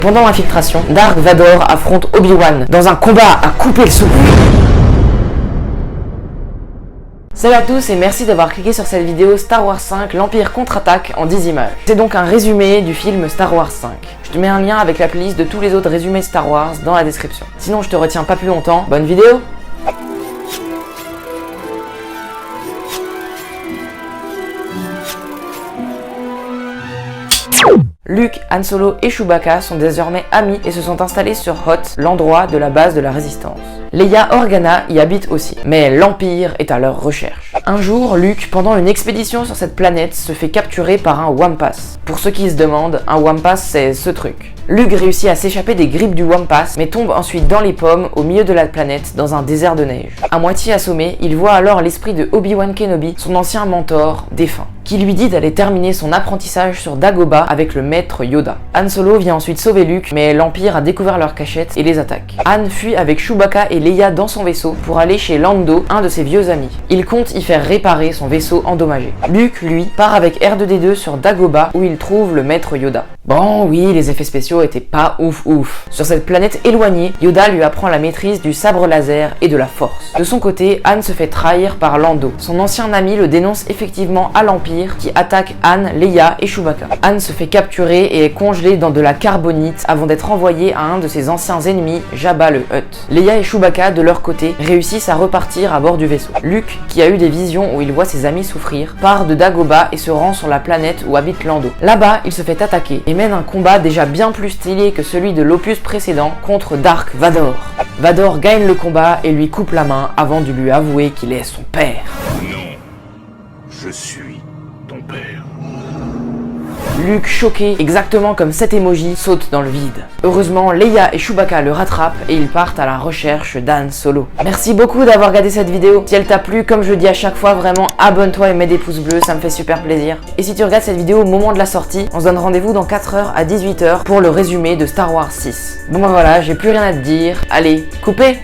Pendant l'infiltration, Dark Vador affronte Obi-Wan dans un combat à couper le souffle. Salut à tous et merci d'avoir cliqué sur cette vidéo Star Wars 5, l'Empire contre-attaque en 10 images. C'est donc un résumé du film Star Wars 5. Je te mets un lien avec la playlist de tous les autres résumés Star Wars dans la description. Sinon je te retiens pas plus longtemps, bonne vidéo! Luke, Han Solo et Chewbacca sont désormais amis et se sont installés sur Hoth, l'endroit de la base de la Résistance. Leia Organa y habite aussi, mais l'Empire est à leur recherche. Un jour, Luke, pendant une expédition sur cette planète, se fait capturer par un Wampas. Pour ceux qui se demandent, un Wampas c'est ce truc. Luke réussit à s'échapper des grippes du Wampas, mais tombe ensuite dans les pommes au milieu de la planète, dans un désert de neige. À moitié assommé, il voit alors l'esprit de Obi-Wan Kenobi, son ancien mentor, défunt, qui lui dit d'aller terminer son apprentissage sur Dagobah avec le maître Yoda. Han Solo vient ensuite sauver Luke, mais l'Empire a découvert leur cachette et les attaque. Han fuit avec Chewbacca et Leia dans son vaisseau pour aller chez Lando, un de ses vieux amis. Il compte y faire réparer son vaisseau endommagé. Luke, lui, part avec R2-D2 sur Dagobah où il trouve le maître Yoda. Bon, oui, les effets spéciaux étaient pas ouf. Sur cette planète éloignée, Yoda lui apprend la maîtrise du sabre laser et de la force. De son côté, Han se fait trahir par Lando. Son ancien ami le dénonce effectivement à l'Empire qui attaque Han, Leia et Chewbacca. Han se fait capturer et est congelé dans de la carbonite avant d'être envoyé à un de ses anciens ennemis, Jabba le Hutt. Leia et Chewbacca, de leur côté, réussissent à repartir à bord du vaisseau. Luke, qui a eu des visions où il voit ses amis souffrir, part de Dagobah et se rend sur la planète où habite Lando. Là-bas, il se fait attaquer et mène un combat déjà bien plus stylé que celui de l'opus précédent contre Dark Vador. Vador gagne le combat et lui coupe la main avant de lui avouer qu'il est son père. Non, je suis ton père. Luke, choqué, exactement comme cet emoji, saute dans le vide. Heureusement, Leia et Chewbacca le rattrapent et ils partent à la recherche d'Han Solo. Merci beaucoup d'avoir regardé cette vidéo. Si elle t'a plu, comme je dis à chaque fois, vraiment abonne-toi et mets des pouces bleus, ça me fait super plaisir. Et si tu regardes cette vidéo au moment de la sortie, on se donne rendez-vous dans 4h à 18h pour le résumé de Star Wars 6. Bon bah voilà, j'ai plus rien à te dire. Allez, coupez!